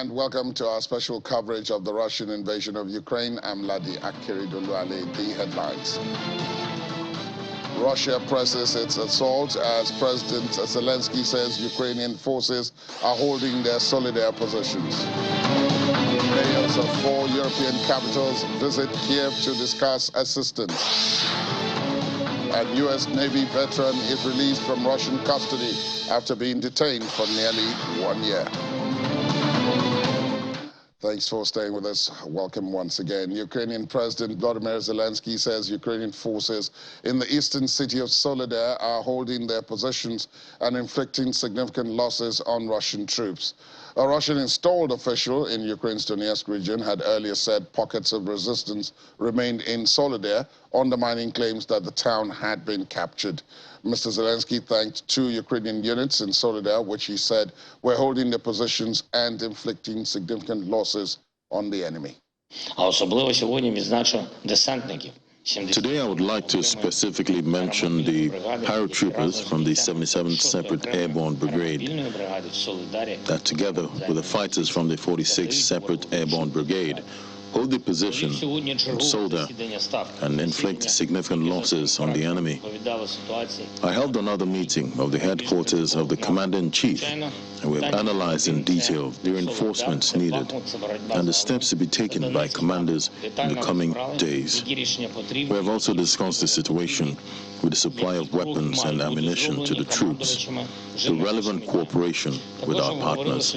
and welcome to our special coverage of the Russian invasion of Ukraine. I'm Ladi Akiridoluale. The headlines. Russia presses its assault as President Zelensky says Ukrainian forces are holding their solidary positions. Mayors of 4 European capitals visit Kiev to discuss assistance. A U.S. Navy veteran is released from Russian custody after being detained for nearly 1 year. Thanks for staying with us. Welcome once again. Ukrainian President Volodymyr Zelensky says Ukrainian forces in the eastern city of Soledar are holding their positions and inflicting significant losses on Russian troops. A Russian-installed official in Ukraine's Donetsk region had earlier said pockets of resistance remained in Soledar, undermining claims that the town had been captured. Mr. Zelensky thanked 2 Ukrainian units in Soledar, which he said were holding their positions and inflicting significant losses on the enemy. Today I would like to specifically mention the paratroopers from the 77th Separate Airborne Brigade that together with the fighters from the 46th Separate Airborne Brigade hold the position in Soledar and inflict significant losses on the enemy. I held another meeting of the headquarters of the Commander-in-Chief, and we have analyzed in detail the reinforcements needed and the steps to be taken by commanders in the coming days. We have also discussed the situation with the supply of weapons and ammunition to the troops, the relevant cooperation with our partners.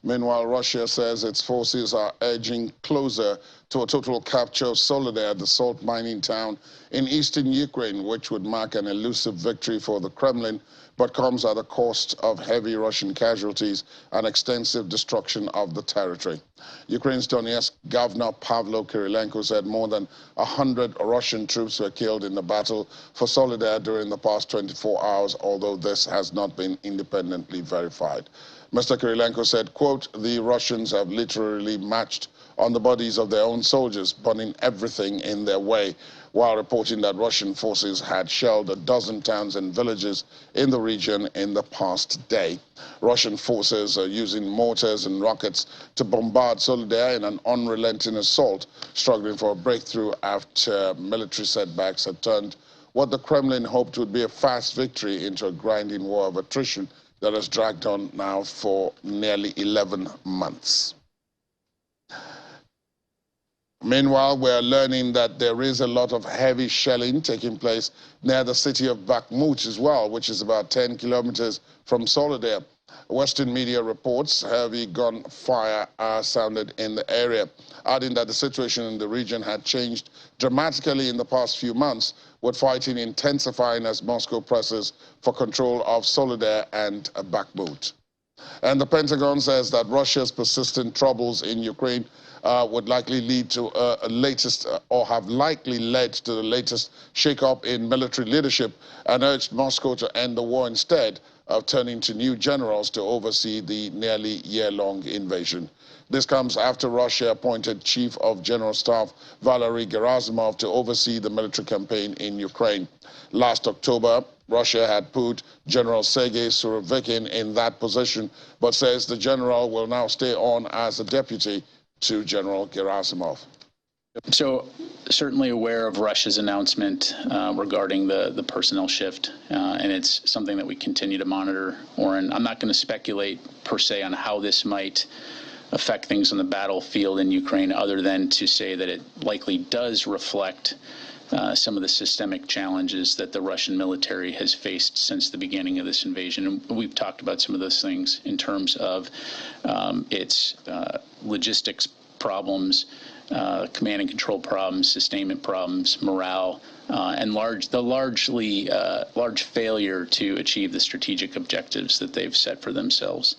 Meanwhile, Russia says its forces are edging closer to a total capture of Soledar, the salt mining town in eastern Ukraine, which would mark an elusive victory for the Kremlin, but comes at a cost of heavy Russian casualties and extensive destruction of the territory. Ukraine's Donetsk Governor Pavlo Kyrylenko said more than 100 Russian troops were killed in the battle for Soledar during the past 24 hours, although this has not been independently verified. Mr. Kyrylenko said, quote, "The Russians have literally marched on the bodies of their own soldiers, burning everything in their way," while reporting that Russian forces had shelled a dozen towns and villages in the region in the past day. Russian forces are using mortars and rockets to bombard Soledar in an unrelenting assault, struggling for a breakthrough after military setbacks had turned what the Kremlin hoped would be a fast victory into a grinding war of attrition that has dragged on now for nearly 11 months. Meanwhile, we're learning that there is a lot of heavy shelling taking place near the city of Bakhmut as well, which is about 10 kilometers from Soledar. Western media reports heavy gunfire sounded in the area, adding that the situation in the region had changed dramatically in the past few months, with fighting intensifying as Moscow presses for control of Soledar and Bakhmut. And the Pentagon says that Russia's persistent troubles in Ukraine would likely lead to or have likely led to the latest shakeup in military leadership, and urged Moscow to end the war instead of turning to new generals to oversee the nearly year-long invasion. This comes after Russia appointed Chief of General Staff Valery Gerasimov to oversee the military campaign in Ukraine. Last October, Russia had put General Sergei Surovikin in that position, but says the general will now stay on as a deputy to General Gerasimov. So, certainly aware of Russia's announcement regarding the personnel shift, and it's something that we continue to monitor. Oren, I'm not going to speculate per se on how this might affect things on the battlefield in Ukraine, other than to say that it likely does reflect some of the systemic challenges that the Russian military has faced since the beginning of this invasion. And we've talked about some of those things in terms of its logistics problems, command and control problems, sustainment problems, morale, and large failure to achieve the strategic objectives that they've set for themselves.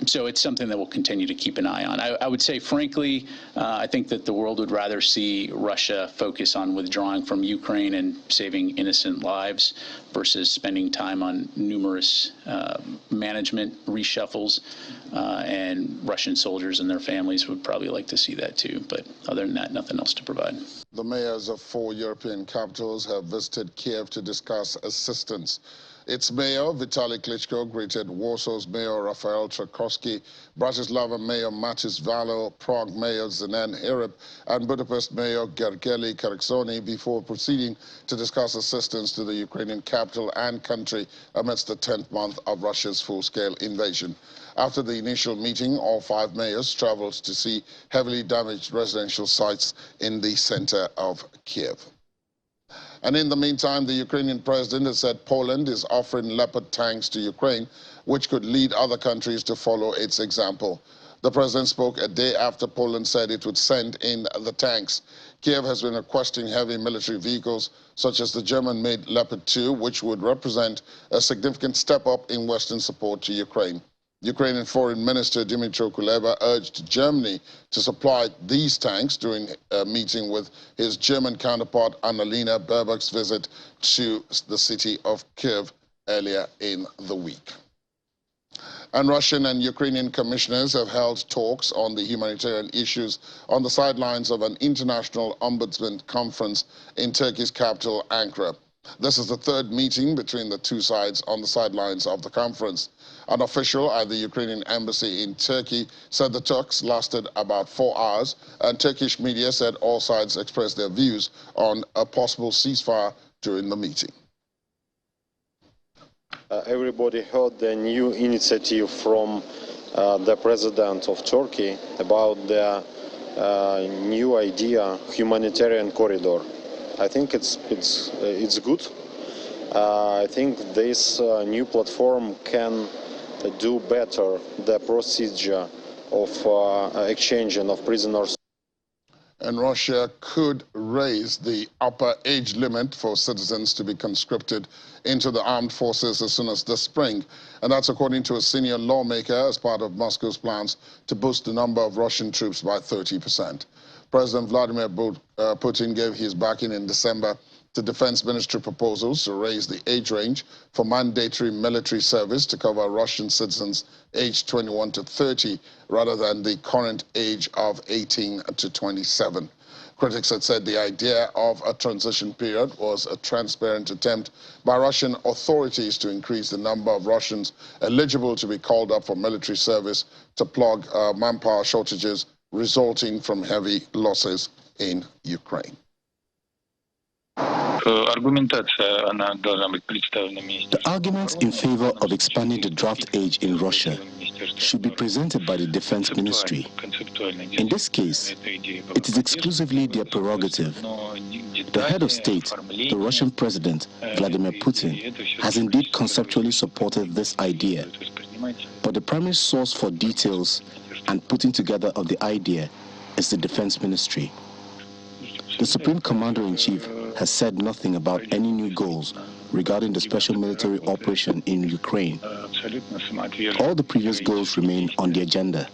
So it's something that we'll continue to keep an eye on. I would say, frankly, I think that the world would rather see Russia focus on withdrawing from Ukraine and saving innocent lives versus spending time on numerous management reshuffles. And Russian soldiers and their families would probably like to see that too. But other than that, nothing else to provide. The mayors of 4 European capitals have visited Kiev to discuss assistance. Its mayor, Vitaly Klitschko, greeted Warsaw's mayor, Rafael Trzaskowski, Bratislava mayor, Matis Valo, Prague mayor, Zenan Hirib, and Budapest mayor, Gergely Karaksony, before proceeding to discuss assistance to the Ukrainian capital and country amidst the 10th month of Russia's full-scale invasion. After the initial meeting, all 5 mayors traveled to see heavily damaged residential sites in the center of Kiev. And in the meantime, the Ukrainian president has said Poland is offering Leopard tanks to Ukraine, which could lead other countries to follow its example. The president spoke a day after Poland said it would send in the tanks. Kiev has been requesting heavy military vehicles, such as the German-made Leopard 2, which would represent a significant step up in Western support to Ukraine. Ukrainian Foreign Minister Dmytro Kuleba urged Germany to supply these tanks during a meeting with his German counterpart Annalena Baerbock's visit to the city of Kiev earlier in the week. And Russian and Ukrainian commissioners have held talks on the humanitarian issues on the sidelines of an international ombudsman conference in Turkey's capital, Ankara. This is the 3rd meeting between the two sides on the sidelines of the conference. An official at the Ukrainian embassy in Turkey said the talks lasted about 4 hours, and Turkish media said all sides expressed their views on a possible ceasefire during the meeting. Everybody heard the new initiative from the president of Turkey about the new idea, humanitarian corridor. I think it's good. I think this new platform can do better the procedure of exchanging of prisoners. And Russia could raise the upper age limit for citizens to be conscripted into the armed forces as soon as this spring. And that's according to a senior lawmaker as part of Moscow's plans to boost the number of Russian troops by 30%. President Vladimir Putin gave his backing in December to Defense Ministry proposals to raise the age range for mandatory military service to cover Russian citizens aged 21 to 30 rather than the current age of 18 to 27. Critics had said the idea of a transition period was a transparent attempt by Russian authorities to increase the number of Russians eligible to be called up for military service to plug manpower shortages resulting from heavy losses in Ukraine. The arguments in favor of expanding the draft age in Russia should be presented by the Defense Ministry. In this case, it is exclusively their prerogative. The head of state, the Russian President, Vladimir Putin, has indeed conceptually supported this idea. But the primary source for details and putting together of the idea is the Defense Ministry. The Supreme Commander-in-Chief has said nothing about any new goals regarding the special military operation in Ukraine. All the previous goals remain on the agenda.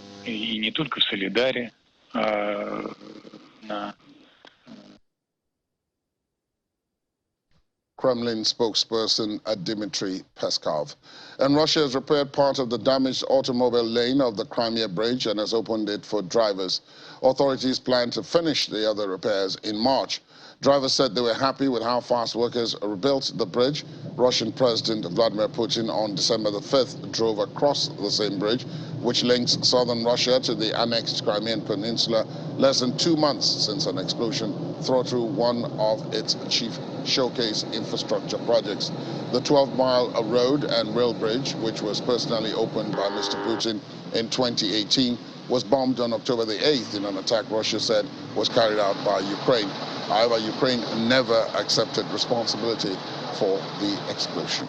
Kremlin spokesperson Dmitry Peskov. And Russia has repaired part of the damaged automobile lane of the Crimea bridge and has opened it for drivers. Authorities plan to finish the other repairs in March. Drivers said they were happy with how fast workers rebuilt the bridge. Russian President Vladimir Putin on December the 5th drove across the same bridge, which links southern Russia to the annexed Crimean Peninsula less than 2 months since an explosion through one of its chief showcase infrastructure projects. The 12-mile road and rail bridge, which was personally opened by Mr. Putin in 2018, was bombed on October the 8th in an attack Russia said was carried out by Ukraine. However, Ukraine never accepted responsibility for the explosion.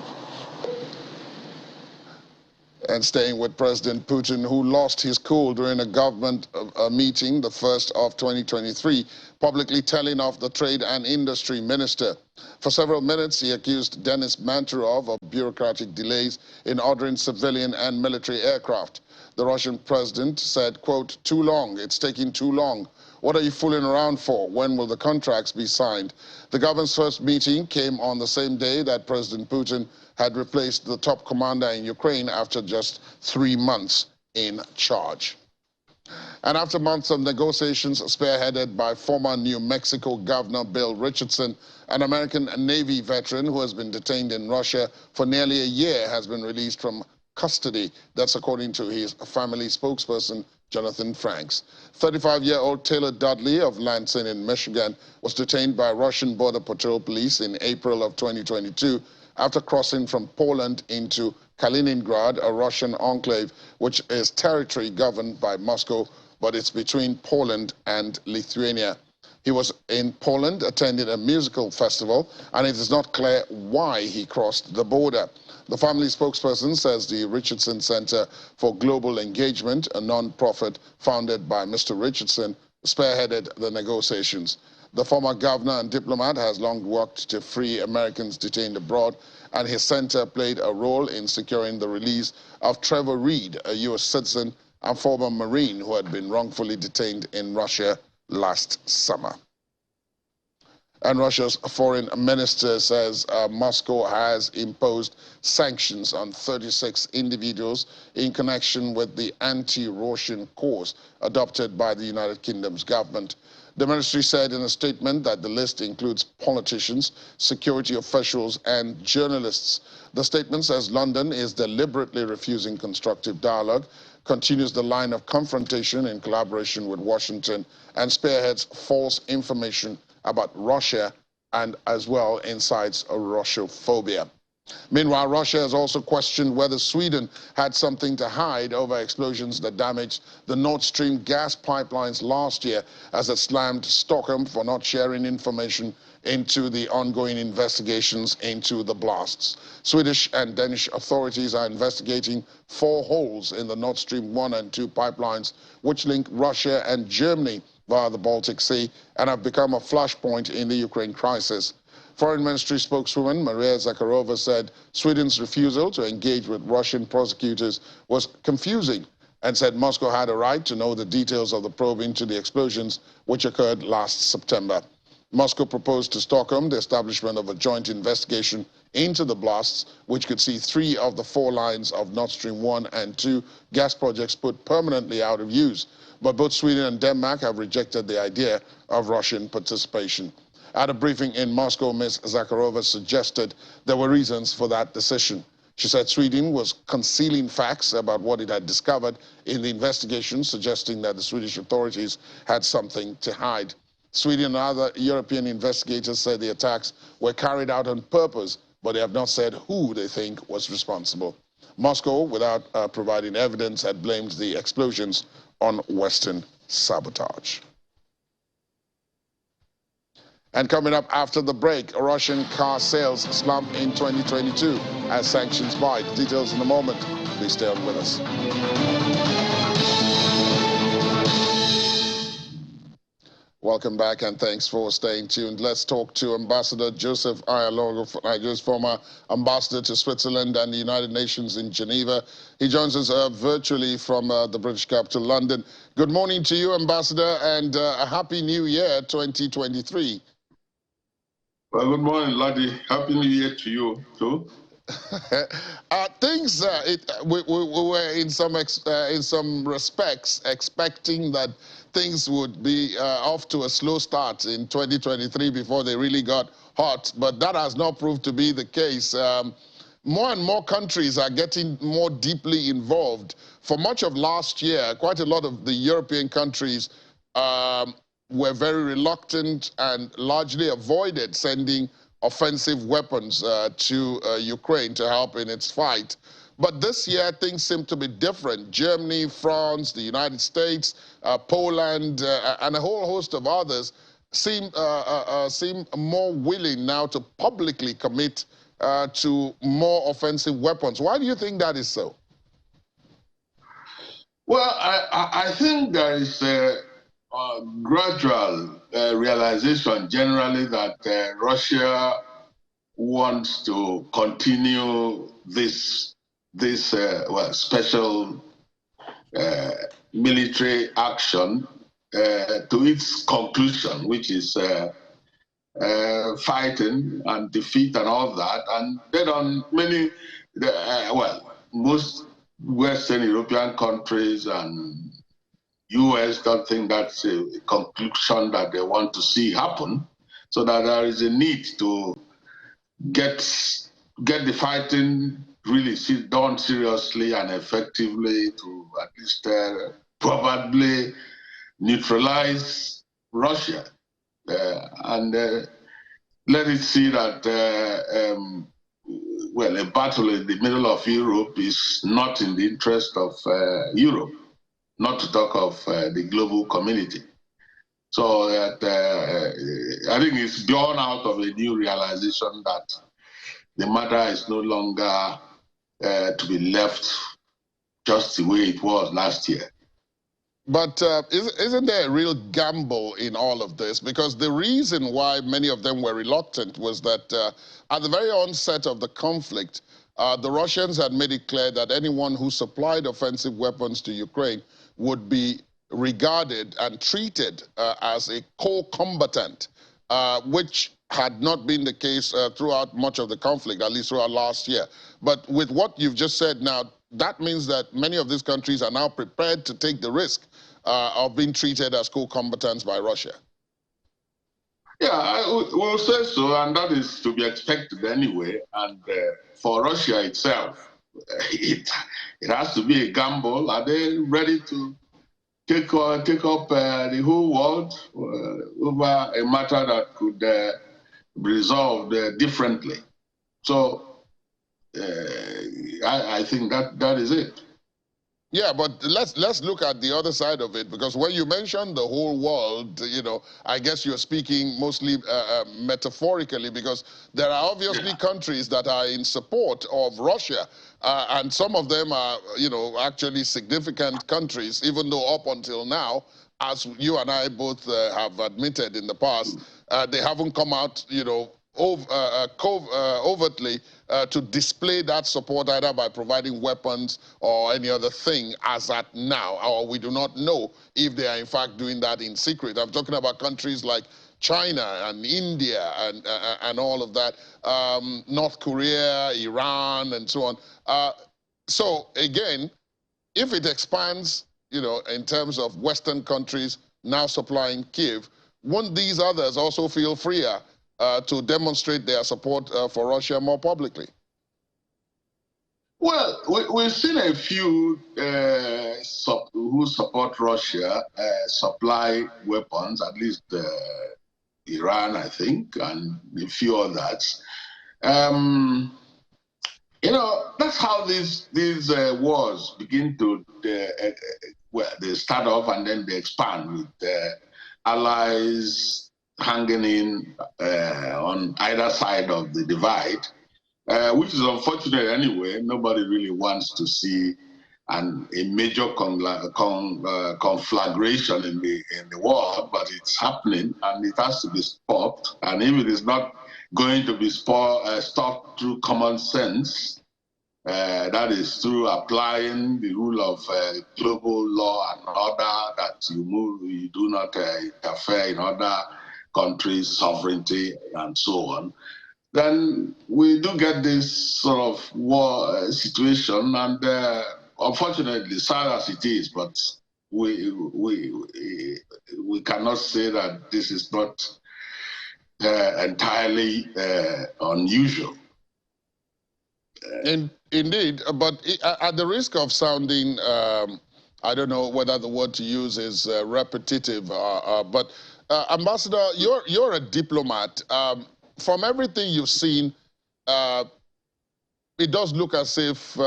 And staying with President Putin, who lost his cool during a government meeting, the first of 2023, publicly telling off the trade and industry minister. For several minutes, he accused Denis Manturov of bureaucratic delays in ordering civilian and military aircraft. The Russian president said, quote, "Too long, it's taking too long. What are you fooling around for? When will the contracts be signed?" The government's first meeting came on the same day that President Putin had replaced the top commander in Ukraine after just 3 months in charge. And after months of negotiations spearheaded by former New Mexico Governor Bill Richardson, an American Navy veteran who has been detained in Russia for nearly a year has been released from custody. That's according to his family spokesperson, Jonathan Franks. 35-year-old Taylor Dudley of Lansing in Michigan was detained by Russian Border Patrol Police in April of 2022 after crossing from Poland into Kaliningrad, a Russian enclave which is territory governed by Moscow, but it's between Poland and Lithuania. He was in Poland attending a musical festival, and it is not clear why he crossed the border. The family spokesperson says the Richardson Center for Global Engagement, a non-profit founded by Mr. Richardson, spearheaded the negotiations. The former governor and diplomat has long worked to free Americans detained abroad, and his center played a role in securing the release of Trevor Reed, a U.S. citizen and former Marine who had been wrongfully detained in Russia last summer. And Russia's foreign minister says Moscow has imposed sanctions on 36 individuals in connection with the anti-Russian course adopted by the United Kingdom's government. The ministry said in a statement that the list includes politicians, security officials, and journalists. The statement says London is deliberately refusing constructive dialogue, continues the line of confrontation in collaboration with Washington, and spearheads false information about Russia and as well incites a Russophobia. Meanwhile, Russia has also questioned whether Sweden had something to hide over explosions that damaged the Nord Stream gas pipelines last year, as it slammed Stockholm for not sharing information into the ongoing investigations into the blasts. Swedish and Danish authorities are investigating 4 holes in the Nord Stream 1 and 2 pipelines, which link Russia and Germany via the Baltic Sea and have become a flashpoint in the Ukraine crisis. Foreign Ministry spokeswoman Maria Zakharova said Sweden's refusal to engage with Russian prosecutors was confusing and said Moscow had a right to know the details of the probe into the explosions which occurred last September. Moscow proposed to Stockholm the establishment of a joint investigation into the blasts, which could see 3 of the 4 lines of Nord Stream 1 and 2 gas projects put permanently out of use. But both Sweden and Denmark have rejected the idea of Russian participation. At a briefing in Moscow, Ms. Zakharova suggested there were reasons for that decision. She said Sweden was concealing facts about what it had discovered in the investigation, suggesting that the Swedish authorities had something to hide. Sweden and other European investigators said the attacks were carried out on purpose, but they have not said who they think was responsible. Moscow, without providing evidence, had blamed the explosions on Western sabotage. And coming up after the break, Russian car sales slump in 2022 as sanctions bite. Details in a moment. Please stay on with us. Welcome back and thanks for staying tuned. Let's talk to Ambassador Joseph Ayalong, Nigeria's former ambassador to Switzerland and the United Nations in Geneva. He joins us virtually from the British capital, London. Good morning to you, Ambassador, and a Happy New Year 2023. Well, good morning, Laddie. Happy New Year to you, too. We were in some respects expecting that things would be off to a slow start in 2023 before they really got hot, but that has not proved to be the case. More and more countries are getting more deeply involved. For much of last year, quite a lot of the European countries were very reluctant and largely avoided sending offensive weapons to Ukraine to help in its fight. But this year, things seem to be different. Germany, France, the United States, Poland, and a whole host of others seem more willing now to publicly commit to more offensive weapons. Why do you think that is so? Well, I think there is a gradual realization generally that Russia wants to continue this special military action to its conclusion, which is fighting and defeat and all that. And then on most Western European countries and U.S. don't think that's a conclusion that they want to see happen, so that there is a need to get the fighting really done seriously and effectively to at least probably neutralize Russia and let it see that well, a battle in the middle of Europe is not in the interest of Europe, not to talk of the global community. So that I think it's born out of a new realization that the matter is no longer to be left just the way it was last year. But isn't there a real gamble in all of this? Because the reason why many of them were reluctant was that at the very onset of the conflict, the Russians had made it clear that anyone who supplied offensive weapons to Ukraine would be regarded and treated as a co-combatant, which had not been the case throughout much of the conflict, at least throughout last year. But with what you've just said now, that means that many of these countries are now prepared to take the risk of being treated as co-combatants by Russia. Yeah, I will say so, and that is to be expected anyway. And for Russia itself, it has to be a gamble. Are they ready to take up the whole world over a matter that could be resolved differently? So I think that is it. Yeah, but let's look at the other side of it, because when you mention the whole world, you know, I guess you're speaking mostly metaphorically, because there are obviously countries that are in support of Russia, and some of them are, you know, actually significant countries, even though up until now, as you and I both have admitted in the past, they haven't come out, you know, overtly to display that support either by providing weapons or any other thing as at now, or we do not know if they are in fact doing that in secret. I'm talking about countries like China and India and all of that, North Korea, Iran, and so on. So again, if it expands, you know, in terms of Western countries now supplying Kiev, won't these others also feel freer to demonstrate their support for Russia more publicly? Well, we've seen a few who support Russia supply weapons, at least Iran, I think, and a few others. You know, that's how these wars begin to, well, they start off and then they expand with allies hanging in on either side of the divide, which is unfortunate anyway. Nobody really wants to see a major conflagration in the world, but it's happening and it has to be stopped. And if it is not going to be stopped through common sense, that is through applying the rule of global law and order, that you do not interfere in other countries' sovereignty and so on, then we do get this sort of war situation, and unfortunately, sad as it is, but we cannot say that this is not entirely unusual. Indeed, but at the risk of sounding, I don't know whether the word to use is repetitive, but Ambassador, you're a diplomat. From everything you've seen, it does look as if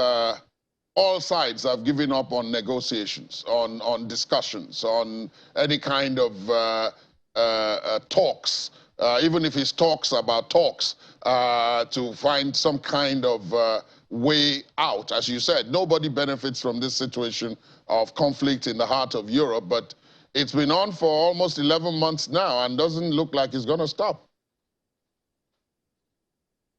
all sides have given up on negotiations, on discussions, on any kind of talks, even if it's talks about talks, to find some kind of way out. As you said, nobody benefits from this situation of conflict in the heart of Europe, but it's been on for almost 11 months now and doesn't look like it's going to stop.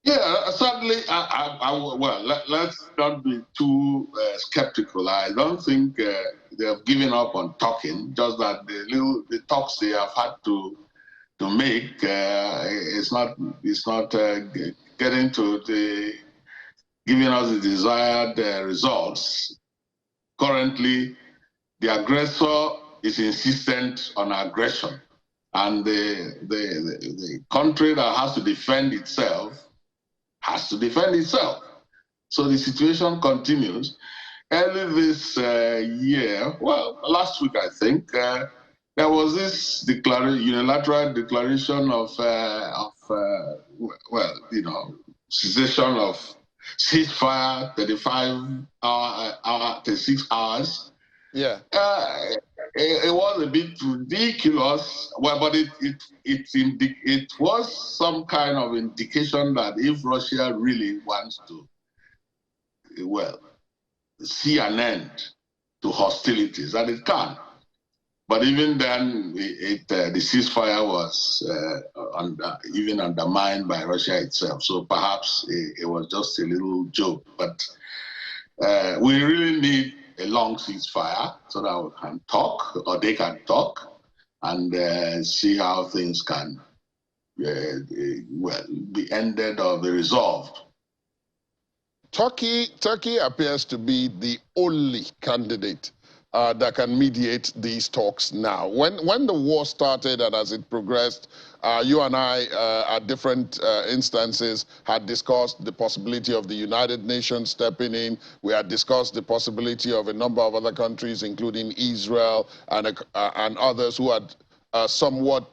Yeah, certainly. Well, let's not be too skeptical. I don't think they have given up on talking. Just that the talks they have had to make it's not getting to giving us the desired results. Currently, the aggressor is insistent on aggression. And the country that has to defend itself has to defend itself. So the situation continues. Early this year, well, last week I think, there was this unilateral declaration of cessation of ceasefire, 36 hours. Yeah. It was a bit ridiculous, well, but it was some kind of indication that if Russia really wants to, well, see an end to hostilities, that it can. But even then, the ceasefire was even undermined by Russia itself. So perhaps it was just a little joke. But we really need a long ceasefire so that we can talk, or they can talk, and see how things can be ended or be resolved. Turkey appears to be the only candidate that can mediate these talks now. When the war started and as it progressed, you and I, at different instances, had discussed the possibility of the United Nations stepping in. We had discussed the possibility of a number of other countries, including Israel and others who had somewhat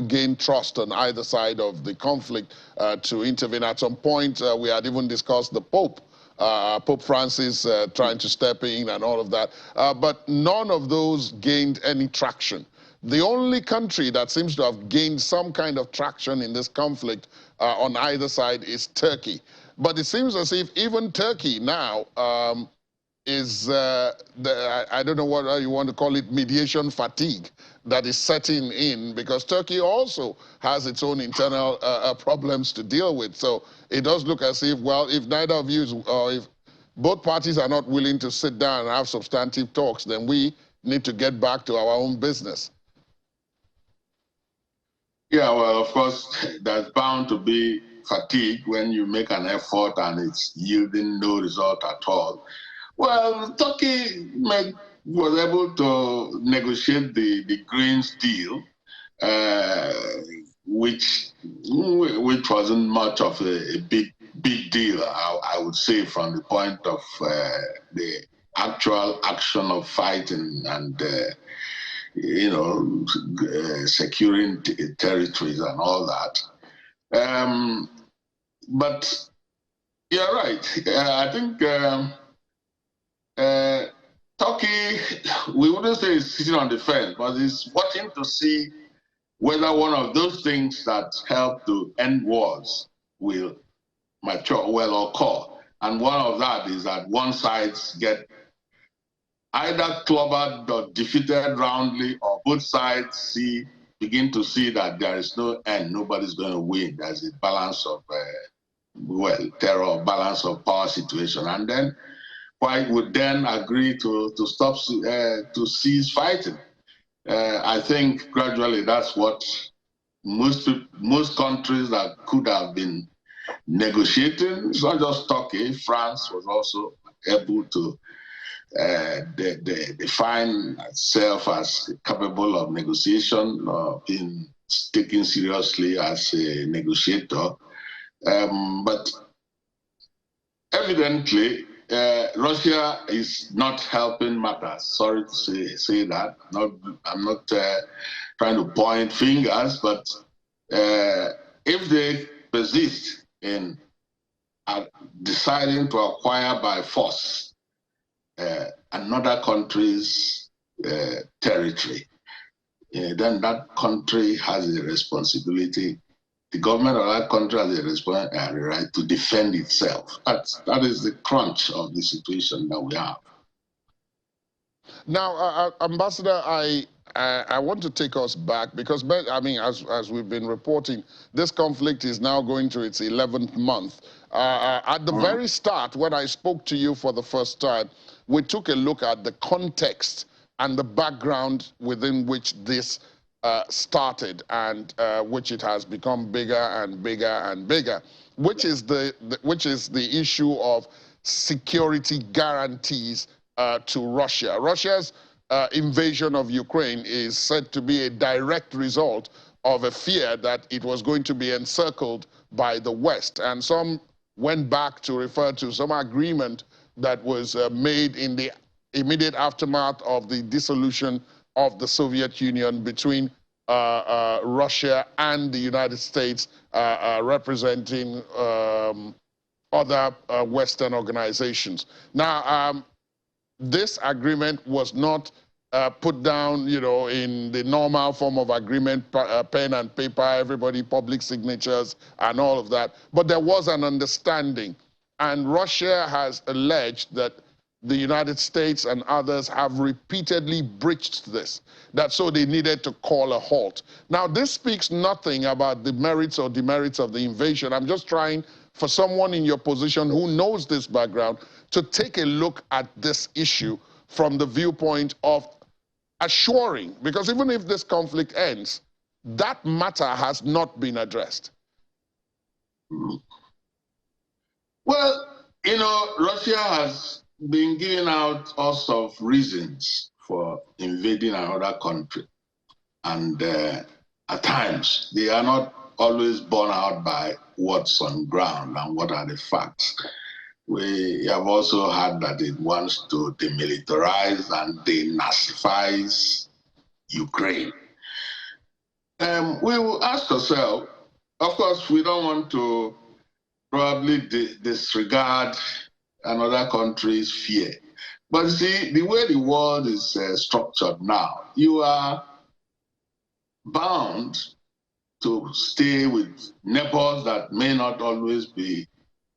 gained trust on either side of the conflict to intervene. At some point, we had even discussed the Pope. Pope Francis trying to step in and all of that. But none of those gained any traction. The only country that seems to have gained some kind of traction in this conflict on either side is Turkey. But it seems as if even Turkey now is, I don't know what you want to call it, mediation fatigue that is setting in, because Turkey also has its own internal problems to deal with. So it does look as if, well, if neither of you, or if both parties are not willing to sit down and have substantive talks, then we need to get back to our own business. Yeah, well, of course, there's bound to be fatigue when you make an effort and it's yielding no result at all. Well, Turkey was able to negotiate the Greens deal, which wasn't much of a big deal, I would say, from the point of the actual action of fighting and securing territories and all that. But you're right. I think Turkey, we wouldn't say it's sitting on the fence, but it's watching to see whether one of those things that help to end wars will mature, well, occur. And one of that is that one side get either clobbered or defeated roundly, or both sides begin to see that there is no end, nobody's going to win. There's a balance of, terror, balance of power situation. And then White would then agree to stop, to cease fighting. I think gradually that's what most countries that could have been negotiating, it's not just Turkey, France was also able to define itself as capable of negotiation, or being taken seriously as a negotiator. But evidently, Russia is not helping matters. Sorry to say that. I'm not trying to point fingers, but if they persist in deciding to acquire by force another country's territory, then that country has a responsibility. The government of that country has a right to defend itself. That is the crunch of the situation that we have. Now, Ambassador, I want to take us back because, I mean, as we've been reporting, this conflict is now going to its 11th month. At the very start, when I spoke to you for the first time, we took a look at the context and the background within which this started, and which it has become bigger and bigger and bigger, which is the issue of security guarantees to Russia. Russia's invasion of Ukraine is said to be a direct result of a fear that it was going to be encircled by the West. And some went back to refer to some agreement that was made in the immediate aftermath of the dissolution of the Soviet Union between Russia and the United States, representing other Western organizations. Now, this agreement was not put down, you know, in the normal form of agreement, pen and paper, everybody, public signatures and all of that. But there was an understanding. And Russia has alleged that the United States and others have repeatedly breached this, that so they needed to call a halt. Now, this speaks nothing about the merits or demerits of the invasion. I'm just trying for someone in your position who knows this background to take a look at this issue from the viewpoint of assuring, because even if this conflict ends, that matter has not been addressed. Well, you know, Russia has been giving out all sorts of reasons for invading another country. And at times, they are not always borne out by what's on ground and what are the facts. We have also heard that it wants to demilitarize and denazify Ukraine. We will ask ourselves, of course, we don't want to probably disregard another country's fear. But see, the way the world is structured now, you are bound to stay with neighbors that may not always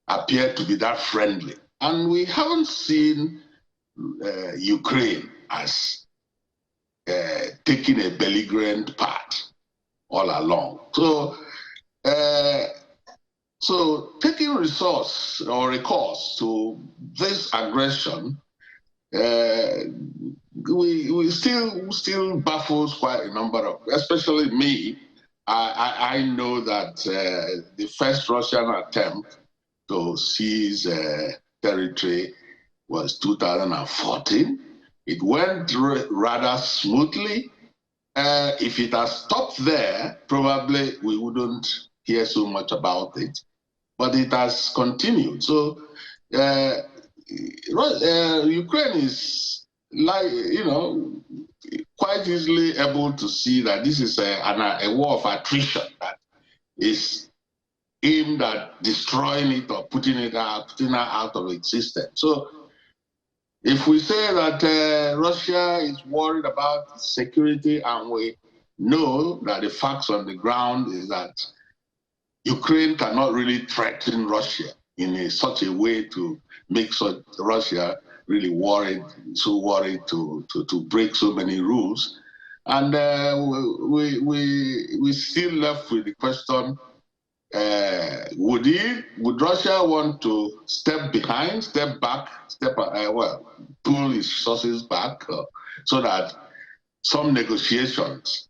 appear to be that friendly. And we haven't seen Ukraine as taking a belligerent part all along. So taking resource or recourse to this aggression, we still baffles quite a number of, especially me. I know that the first Russian attempt to seize territory was 2014. It went rather smoothly. If it had stopped there, probably we wouldn't hear so much about it. But it has continued. So Ukraine is, like, you know, quite easily able to see that this is a war of attrition that is aimed at destroying it or putting it out of existence. So if we say that Russia is worried about security, and we know that the facts on the ground is that Ukraine cannot really threaten Russia in such a way to make Russia really worried to break so many rules. And we still left with the question, would Russia want to step back, pull its resources back so that some negotiations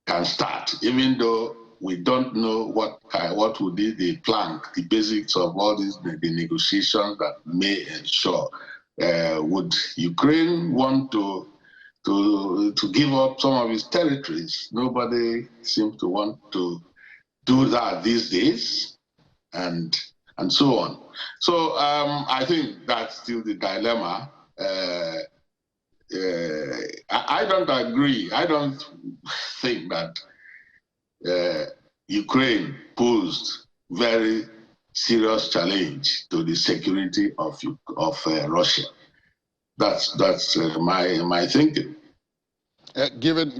can start, even though we don't know what would be the plank, the basics of all these the negotiations that may ensure. Would Ukraine want to give up some of its territories? Nobody seems to want to do that these days, and so on. So I think that's still the dilemma. I don't agree. I don't think that Ukraine posed very serious challenge to the security of Russia. That's my thinking. Given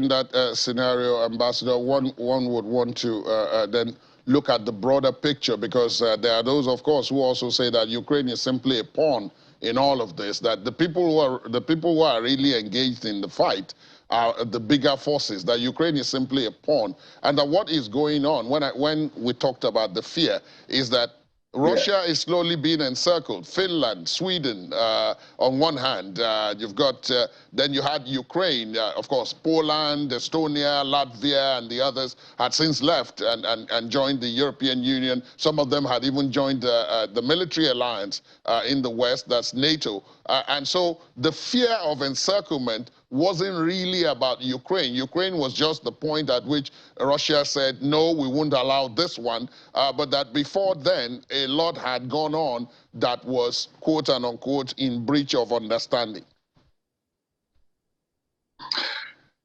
that scenario, Ambassador, one would want to then look at the broader picture, because there are those, of course, who also say that Ukraine is simply a pawn in all of this. That the people who are really engaged in the fight are the bigger forces. That Ukraine is simply a pawn, and that what is going on when we talked about the fear is that Russia is slowly being encircled. Finland, Sweden, on one hand, you've got, then you had Ukraine, of course, Poland, Estonia, Latvia, and the others had since left and joined the European Union. Some of them had even joined the military alliance in the West, that's NATO. And so the fear of encirclement wasn't really about Ukraine. Ukraine was just the point at which Russia said, no, we won't allow this one. But that before then, a lot had gone on that was, quote and unquote, in breach of understanding.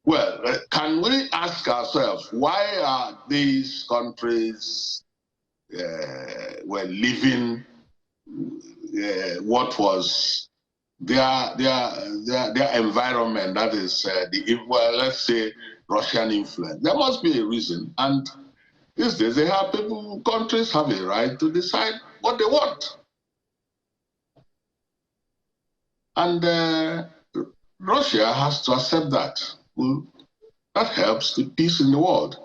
Well, can we ask ourselves, why are these countries were living what was their environment, that is well, let's say Russian influence? There must be a reason, and these days they have countries have a right to decide what they want, and Russia has to accept that. Well, that helps the peace in the world.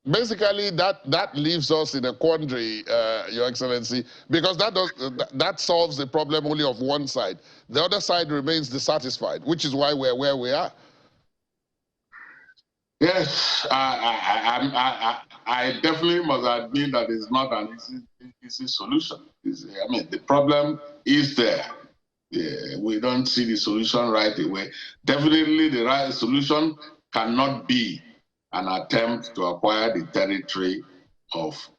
Basically, that leaves us in a quandary, Your Excellency, because that solves the problem only of one side. The other side remains dissatisfied, which is why we're where we are. Yes, I definitely must admit that it's not an easy solution. I mean, the problem is there. Yeah, we don't see the solution right away. Definitely, the right solution cannot be an attempt to acquire the territory of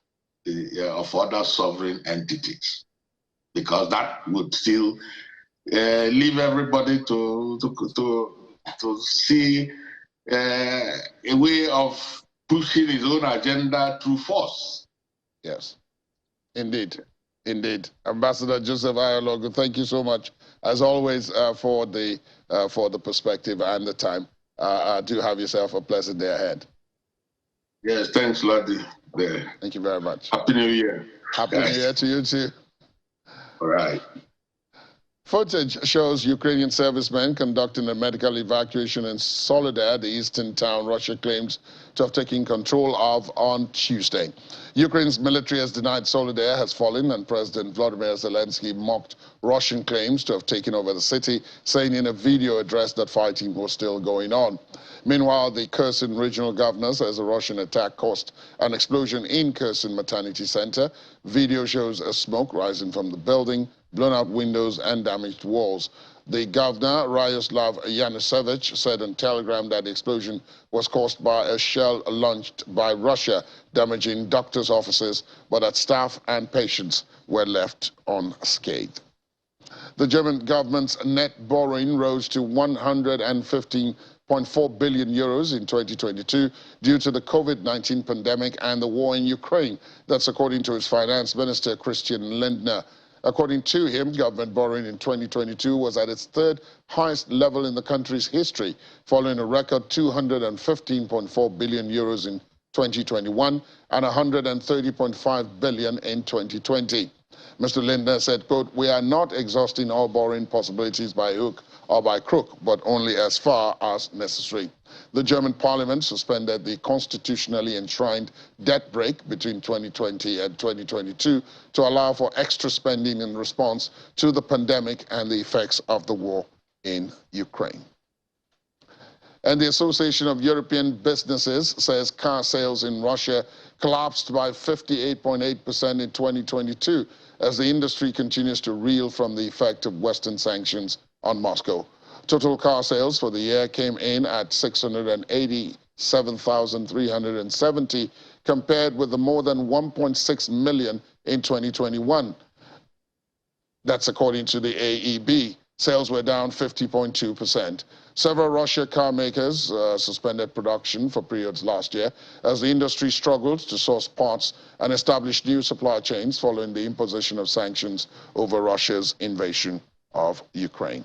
other sovereign entities, because that would still leave everybody to see a way of pushing his own agenda through force. Yes, indeed, indeed. Ambassador Joseph Ayalong, thank you so much, as always, for the perspective and the time. Do have yourself a pleasant day ahead. Yes, thanks, Lottie. Thank you very much. Happy New Year. Happy New Year to you too. All right. Footage shows Ukrainian servicemen conducting a medical evacuation in Soledar, the eastern town Russia claims to have taken control of on Tuesday. Ukraine's military has denied Soledar has fallen, and President Volodymyr Zelensky mocked Russian claims to have taken over the city, saying in a video address that fighting was still going on. Meanwhile, the Kherson regional governor says a Russian attack caused an explosion in Kherson Maternity Center. Video shows a smoke rising from the building, blown out windows and damaged walls. The governor, Ryaroslav Yanushevych, said on Telegram that the explosion was caused by a shell launched by Russia, damaging doctors' offices, but that staff and patients were left unscathed. The German government's net borrowing rose to 115.4 billion euros in 2022 due to the COVID-19 pandemic and the war in Ukraine. That's according to its finance minister, Christian Lindner. According to him, government borrowing in 2022 was at its third highest level in the country's history, following a record 215.4 billion euros in 2021 and 130.5 billion in 2020. Mr. Lindner said, quote, "We are not exhausting all borrowing possibilities by hook or by crook, but only as far as necessary." The German parliament suspended the constitutionally enshrined debt brake between 2020 and 2022 to allow for extra spending in response to the pandemic and the effects of the war in Ukraine. And the Association of European Businesses says car sales in Russia collapsed by 58.8% in 2022 as the industry continues to reel from the effect of Western sanctions on Moscow. Total car sales for the year came in at 687,370, compared with the more than 1.6 million in 2021. That's according to the AEB. Sales were down 50.2%. Several Russian car makers suspended production for periods last year as the industry struggled to source parts and establish new supply chains following the imposition of sanctions over Russia's invasion of Ukraine.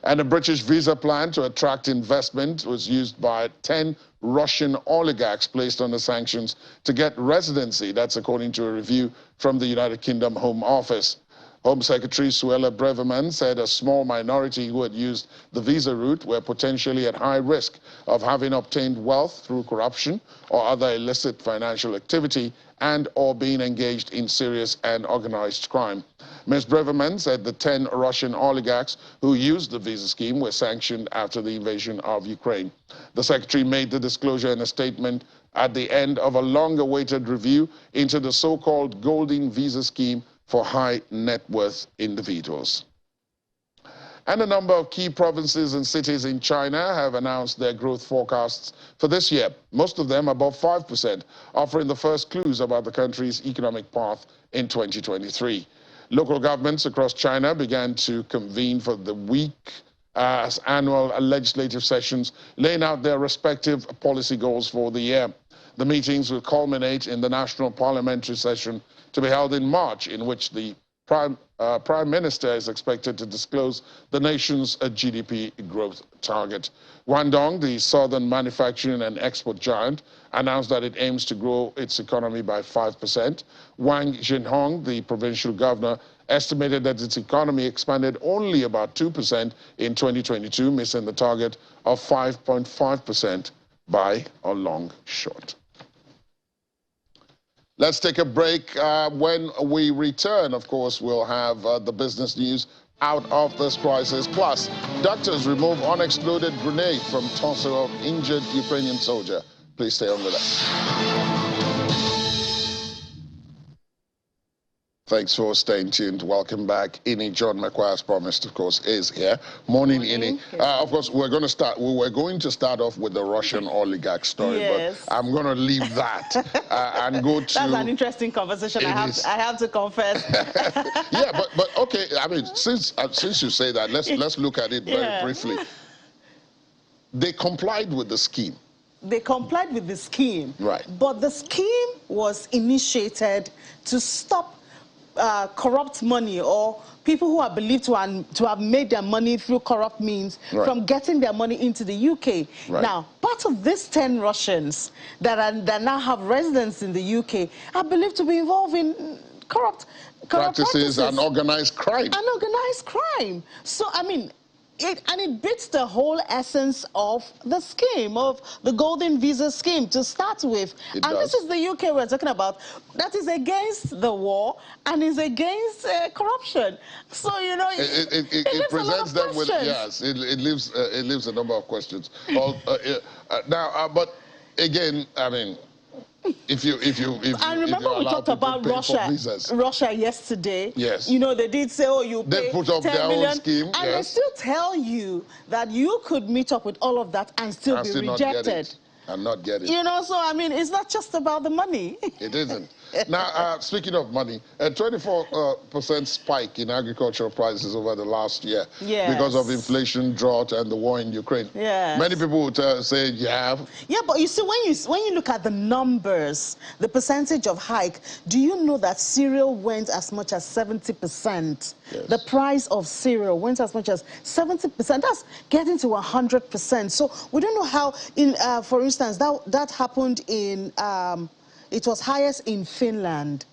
And a British visa plan to attract investment was used by 10 Russian oligarchs placed under sanctions to get residency. That's according to a review from the United Kingdom Home Office. Home Secretary Suella Braverman said a small minority who had used the visa route were potentially at high risk of having obtained wealth through corruption or other illicit financial activity and or being engaged in serious and organized crime. Ms. Braverman said the 10 Russian oligarchs who used the visa scheme were sanctioned after the invasion of Ukraine. The secretary made the disclosure in a statement at the end of a long-awaited review into the so-called golden visa scheme for high net worth individuals. And a number of key provinces and cities in China have announced their growth forecasts for this year, most of them above 5%, offering the first clues about the country's economic path in 2023. Local governments across China began to convene for the week as annual legislative sessions, laying out their respective policy goals for the year. The meetings will culminate in the national parliamentary session to be held in March, in which the Prime Minister is expected to disclose the nation's GDP growth target. Guangdong, the southern manufacturing and export giant, announced that it aims to grow its economy by 5%. Wang Jinhong, the provincial governor, estimated that its economy expanded only about 2% in 2022, missing the target of 5.5% by a long shot. Let's take a break. When we return, of course, we'll have the business news out of this crisis. Plus, doctors remove unexploded grenade from torso of injured Ukrainian soldier. Please stay on with us. Thanks for staying tuned. Welcome back. Ini John McQuarrie, as promised, of course, is here. Morning, Ini. Of course, we were going to start off with the Russian oligarch story, yes, but I'm going to leave that and go to... That's an interesting conversation, I have to confess. Yeah, but okay, I mean, since you say that, let's look at it very briefly. They complied with the scheme. They complied with the scheme. Right. But the scheme was initiated to stop corrupt money or people who are believed to have made their money through corrupt means from getting their money into the UK. Right. Now, part of these 10 Russians that now have residence in the UK are believed to be involved in corrupt practices and organized crime. So, I mean, it beats the whole essence of the scheme, of the golden visa scheme to start with. This is the UK we're talking about. That is against the war and is against corruption. So, you know, it presents them with, yes, it leaves a number of questions. But again, I mean, if and remember we talked about Russia yesterday. Yes. You know, they did say, oh, you pay they put up 10 their million, own scheme. and they still tell you that you could meet up with all of that and still be rejected. And not get it. You know, so I mean, it's not just about the money. It isn't. Now, speaking of money, a 24% spike in agricultural prices over the last year because of inflation, drought, and the war in Ukraine. Yes. Many people would say, yeah, but you see, when you look at the numbers, the percentage of hike, do you know that cereal went as much as 70%? Yes. The price of cereal went as much as 70%. That's getting to 100%. So we don't know how, for instance, that happened in... it was highest in Finland.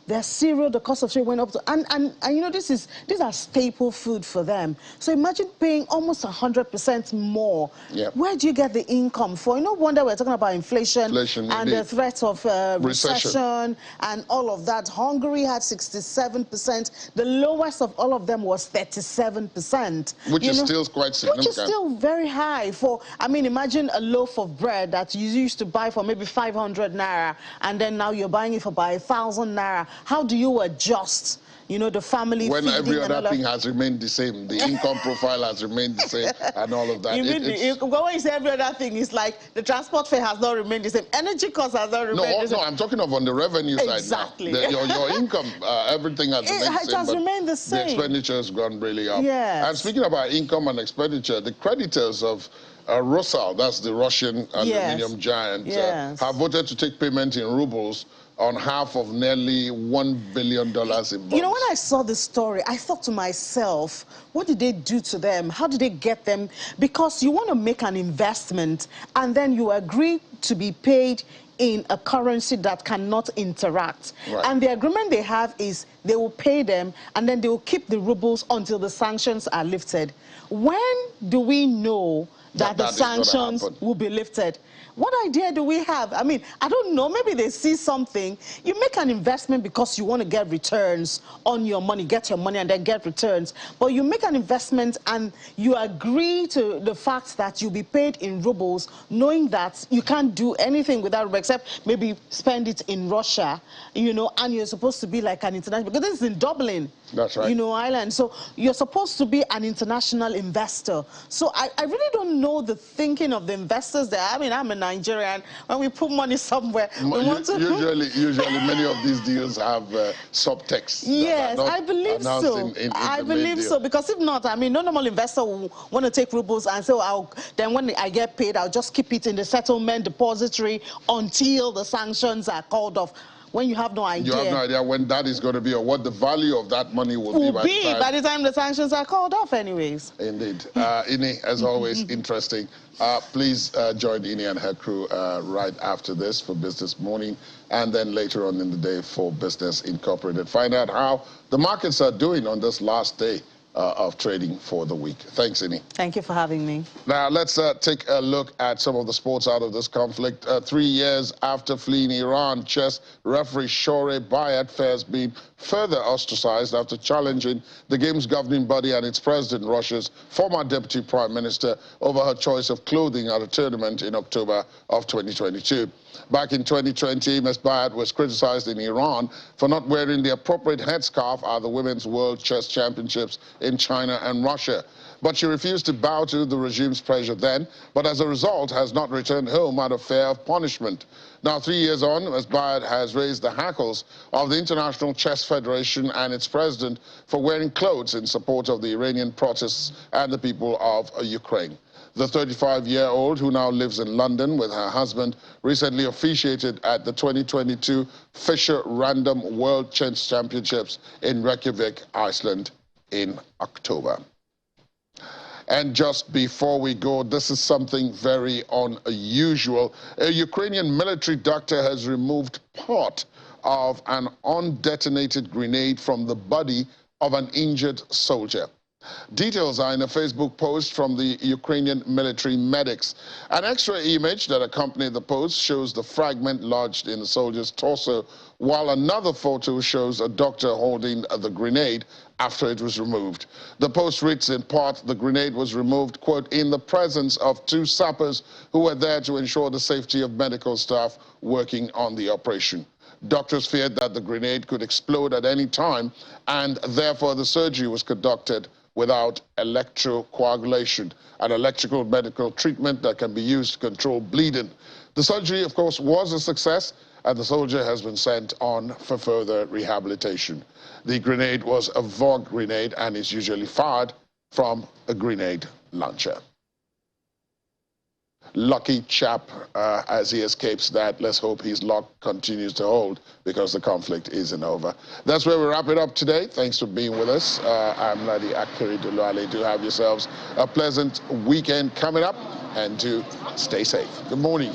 Their cereal, the cost of cereal went up to, and you know, these are staple food for them. So imagine paying almost 100% more. Yep. Where do you get the income for? No wonder we're talking about inflation and the threat of recession and all of that. Hungary had 67%. The lowest of all of them was 37%. Which is still quite significant. Which is still very high for, I mean, imagine a loaf of bread that you used to buy for maybe 500 naira, and then now you're buying it for 1,000 naira. How do you adjust, you know, the family when feeding every other thing has remained the same, the income profile has remained the same, and all of that. When you say every other thing, it's like the transport fare has not remained the same, energy costs has not remained the same. No, I'm talking of on the revenue side now. Your income, everything has remained the same. It has remained the same. The expenditure has gone really up. Yes. And speaking about income and expenditure, the creditors of Rusal, that's the Russian aluminum giant, have voted to take payment in rubles on half of nearly $1 billion in bonds. You know, when I saw this story, I thought to myself, what did they do to them? How did they get them? Because you want to make an investment and then you agree to be paid in a currency that cannot interact. Right. And the agreement they have is they will pay them and then they will keep the rubles until the sanctions are lifted. When do we know that the sanctions will be lifted? What idea do we have? I mean, I don't know. Maybe they see something. You make an investment because you want to get returns on your money, get your money and then get returns. But you make an investment and you agree to the fact that you'll be paid in rubles, knowing that you can't do anything without rubles except maybe spend it in Russia, you know, and you're supposed to be like an international, because this is in Dublin. That's right. You know, Ireland. So you're supposed to be an international investor. So I really don't know the thinking of the investors there. I mean, I'm a Nigerian. When we put money somewhere, we want to... Usually many of these deals have subtext. Yes, I believe so. I believe so, because if not, I mean, no normal investor will want to take rubles and say, oh, then when I get paid, I'll just keep it in the settlement depository until the sanctions are called off. When you have no idea. You have no idea when that is going to be or what the value of that money will be by the time the sanctions are called off anyways. Indeed. Ini, as always, interesting. Please join Ini and her crew right after this for Business Morning, and then later on in the day for Business Incorporated. Find out how the markets are doing on this last day of trading for the week. Thanks, Ini. Thank you for having me. Now, let's take a look at some of the sports out of this conflict. 3 years after fleeing Iran, chess referee Shoreh Bayat has been further ostracized after challenging the game's governing body and its president, Russia's former deputy prime minister, over her choice of clothing at a tournament in October of 2022. Back in 2020, Ms. Bayat was criticized in Iran for not wearing the appropriate headscarf at the Women's World Chess Championships in China and Russia. But she refused to bow to the regime's pressure then, but as a result has not returned home out of fear of punishment. Now, 3 years on, Ms. Bayat has raised the hackles of the International Chess Federation and its president for wearing clothes in support of the Iranian protests and the people of Ukraine. The 35-year-old, who now lives in London with her husband, recently officiated at the 2022 Fisher Random World Chess Championships in Reykjavik, Iceland, in October. And just before we go, this is something very unusual. A Ukrainian military doctor has removed part of an undetonated grenade from the body of an injured soldier. Details are in a Facebook post from the Ukrainian military medics. An X-ray image that accompanied the post shows the fragment lodged in the soldier's torso, while another photo shows a doctor holding the grenade after it was removed. The post reads in part, the grenade was removed, quote, in the presence of 2 sappers who were there to ensure the safety of medical staff working on the operation. Doctors feared that the grenade could explode at any time, and therefore the surgery was conducted without electrocoagulation, an electrical medical treatment that can be used to control bleeding. The surgery, of course, was a success, and the soldier has been sent on for further rehabilitation. The grenade was a Vogue grenade and is usually fired from a grenade launcher. Lucky chap as he escapes that. Let's hope his luck continues to hold because the conflict isn't over. That's where we wrap it up today. Thanks for being with us. I'm Ladi Akiridulale. Do have yourselves a pleasant weekend coming up and do stay safe. Good morning.